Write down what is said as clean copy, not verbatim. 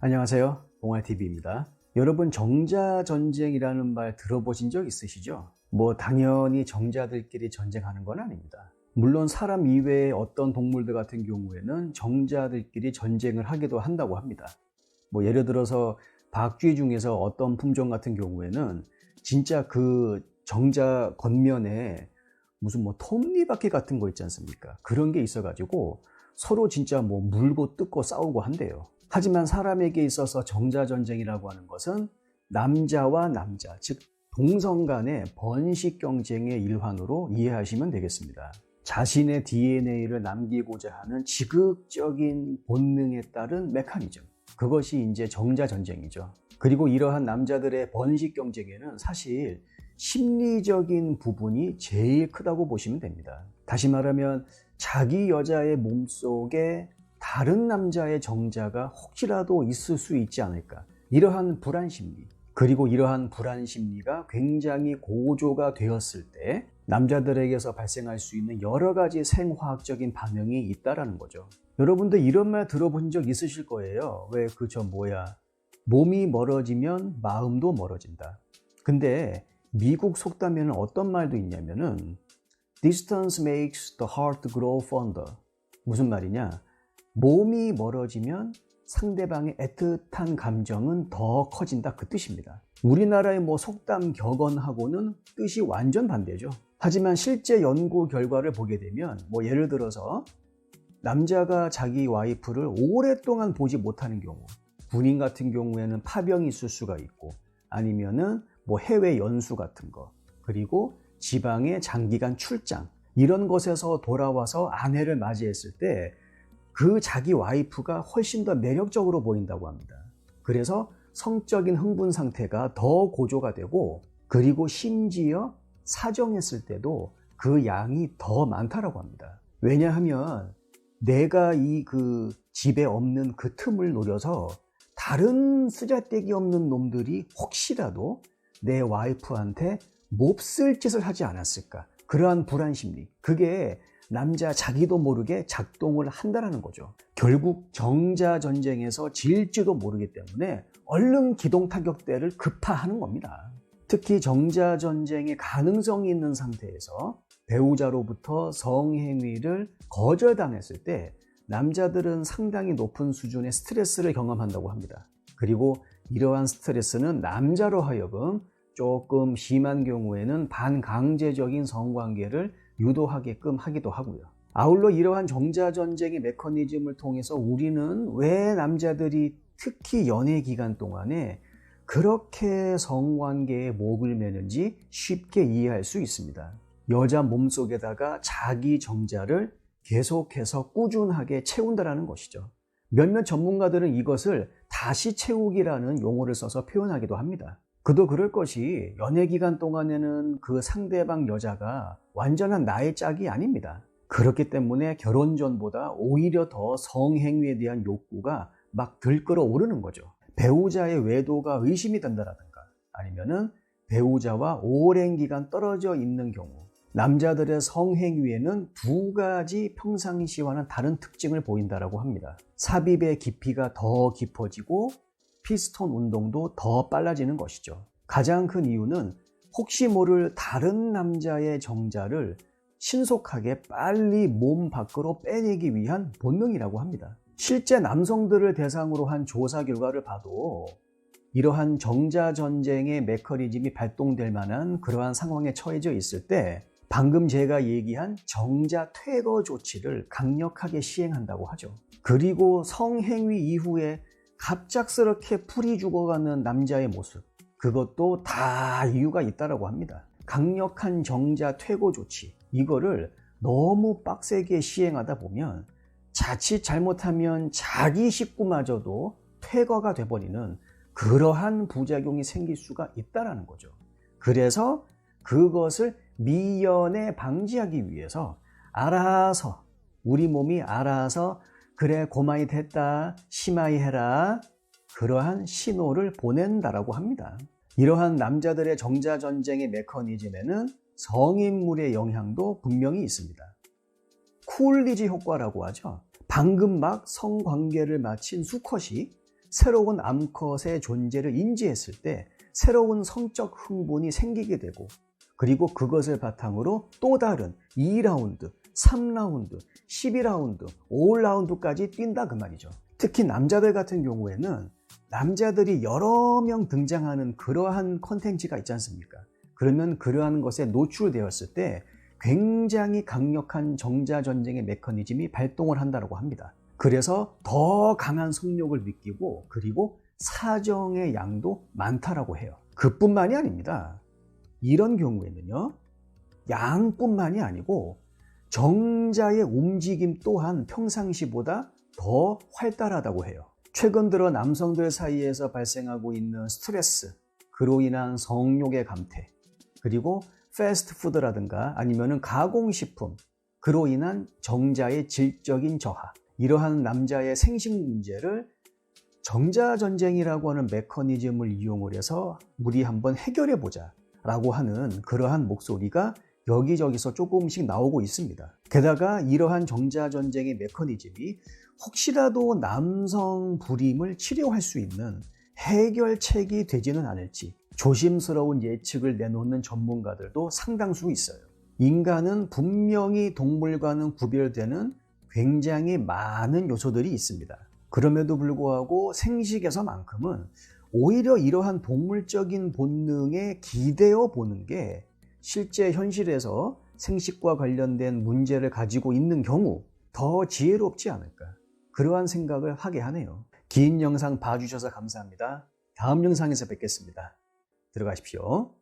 안녕하세요. 봉알TV입니다. 여러분, 정자전쟁이라는 말 들어보신 적 있으시죠? 당연히 정자들끼리 전쟁하는 건 아닙니다. 물론 사람 이외의 어떤 동물들 같은 경우에는 정자들끼리 전쟁을 하기도 한다고 합니다. 예를 들어서 박쥐 중에서 어떤 품종 같은 경우에는 진짜 그 정자 겉면에 무슨 톱니바퀴 같은 거 있지 않습니까? 그런 게 있어가지고 서로 진짜 물고 뜯고 싸우고 한대요. 하지만 사람에게 있어서 정자전쟁이라고 하는 것은 남자와 남자, 즉 동성 간의 번식 경쟁의 일환으로 이해하시면 되겠습니다. 자신의 DNA를 남기고자 하는 지극적인 본능에 따른 메커니즘, 그것이 이제 정자전쟁이죠. 그리고 이러한 남자들의 번식 경쟁에는 사실 심리적인 부분이 제일 크다고 보시면 됩니다. 다시 말하면 자기 여자의 몸속에 다른 남자의 정자가 혹시라도 있을 수 있지 않을까, 이러한 불안심리, 그리고 이러한 불안심리가 굉장히 고조가 되었을 때 남자들에게서 발생할 수 있는 여러 가지 생화학적인 반응이 있다라는 거죠. 여러분들 이런 말 들어본 적 있으실 거예요. 왜 몸이 멀어지면 마음도 멀어진다. 근데 미국 속담에는 어떤 말도 있냐면은 Distance makes the heart grow fonder. 무슨 말이냐? 몸이 멀어지면 상대방의 애틋한 감정은 더 커진다, 그 뜻입니다. 우리나라의 속담 격언하고는 뜻이 완전 반대죠. 하지만 실제 연구 결과를 보게 되면 예를 들어서 남자가 자기 와이프를 오랫동안 보지 못하는 경우, 군인 같은 경우에는 파병이 있을 수가 있고, 아니면은 해외 연수 같은 거, 그리고 지방의 장기간 출장, 이런 것에서 돌아와서 아내를 맞이했을 때 그 자기 와이프가 훨씬 더 매력적으로 보인다고 합니다. 그래서 성적인 흥분 상태가 더 고조가 되고, 그리고 심지어 사정했을 때도 그 양이 더 많다라고 합니다. 왜냐하면 내가 집에 없는 그 틈을 노려서 다른 쓰잘데기 없는 놈들이 혹시라도 내 와이프한테 몹쓸 짓을 하지 않았을까, 그러한 불안심리, 그게 남자 자기도 모르게 작동을 한다는 거죠. 결국 정자전쟁에서 질지도 모르기 때문에 얼른 기동타격대를 급파하는 겁니다. 특히 정자전쟁의 가능성이 있는 상태에서 배우자로부터 성행위를 거절당했을 때 남자들은 상당히 높은 수준의 스트레스를 경험한다고 합니다. 그리고 이러한 스트레스는 남자로 하여금 조금 심한 경우에는 반강제적인 성관계를 유도하게끔 하기도 하고요. 아울러 이러한 정자전쟁의 메커니즘을 통해서 우리는 왜 남자들이 특히 연애 기간 동안에 그렇게 성관계에 목을 매는지 쉽게 이해할 수 있습니다. 여자 몸속에다가 자기 정자를 계속해서 꾸준하게 채운다는 것이죠. 몇몇 전문가들은 이것을 다시 채우기라는 용어를 써서 표현하기도 합니다. 그도 그럴 것이 연애 기간 동안에는 그 상대방 여자가 완전한 나의 짝이 아닙니다. 그렇기 때문에 결혼 전보다 오히려 더 성행위에 대한 욕구가 막 들끓어 오르는 거죠. 배우자의 외도가 의심이 된다라든가, 아니면은 배우자와 오랜 기간 떨어져 있는 경우, 남자들의 성행위에는 두 가지 평상시와는 다른 특징을 보인다라고 합니다. 삽입의 깊이가 더 깊어지고 피스톤 운동도 더 빨라지는 것이죠. 가장 큰 이유는 혹시 모를 다른 남자의 정자를 신속하게 빨리 몸 밖으로 빼내기 위한 본능이라고 합니다. 실제 남성들을 대상으로 한 조사 결과를 봐도 이러한 정자전쟁의 메커니즘이 발동될 만한 그러한 상황에 처해져 있을 때 방금 제가 얘기한 정자 퇴거 조치를 강력하게 시행한다고 하죠. 그리고 성행위 이후에 갑작스럽게 풀이 죽어가는 남자의 모습, 그것도 다 이유가 있다고 합니다. 강력한 정자 퇴거 조치, 이거를 너무 빡세게 시행하다 보면 자칫 잘못하면 자기 식구마저도 퇴거가 돼버리는 그러한 부작용이 생길 수가 있다는 거죠. 그래서 그것을 미연에 방지하기 위해서 알아서, 우리 몸이 알아서 그래 고마이 됐다, 시마이 해라, 그러한 신호를 보낸다라고 합니다. 이러한 남자들의 정자전쟁의 메커니즘에는 성인물의 영향도 분명히 있습니다. 쿨리지 효과라고 하죠. 방금 막 성관계를 마친 수컷이 새로운 암컷의 존재를 인지했을 때 새로운 성적 흥분이 생기게 되고, 그리고 그것을 바탕으로 또 다른 2라운드, 3라운드, 12라운드, 5라운드까지 뛴다 그 말이죠. 특히 남자들 같은 경우에는 남자들이 여러 명 등장하는 그러한 컨텐츠가 있지 않습니까? 그러면 그러한 것에 노출되었을 때 굉장히 강력한 정자전쟁의 메커니즘이 발동을 한다고 합니다. 그래서 더 강한 성욕을 느끼고, 그리고 사정의 양도 많다라고 해요. 그뿐만이 아닙니다. 이런 경우에는요, 양뿐만이 아니고 정자의 움직임 또한 평상시보다 더 활달하다고 해요. 최근 들어 남성들 사이에서 발생하고 있는 스트레스, 그로 인한 성욕의 감퇴, 그리고 패스트푸드라든가 아니면은 가공식품, 그로 인한 정자의 질적인 저하, 이러한 남자의 생식 문제를 정자전쟁이라고 하는 메커니즘을 이용을 해서 우리 한번 해결해 보자 라고 하는 그러한 목소리가 여기저기서 조금씩 나오고 있습니다. 게다가 이러한 정자전쟁의 메커니즘이 혹시라도 남성 불임을 치료할 수 있는 해결책이 되지는 않을지 조심스러운 예측을 내놓는 전문가들도 상당수 있어요. 인간은 분명히 동물과는 구별되는 굉장히 많은 요소들이 있습니다. 그럼에도 불구하고 생식에서만큼은 오히려 이러한 동물적인 본능에 기대어 보는 게 실제 현실에서 생식과 관련된 문제를 가지고 있는 경우 더 지혜롭지 않을까, 그러한 생각을 하게 하네요. 긴 영상 봐주셔서 감사합니다. 다음 영상에서 뵙겠습니다. 들어가십시오.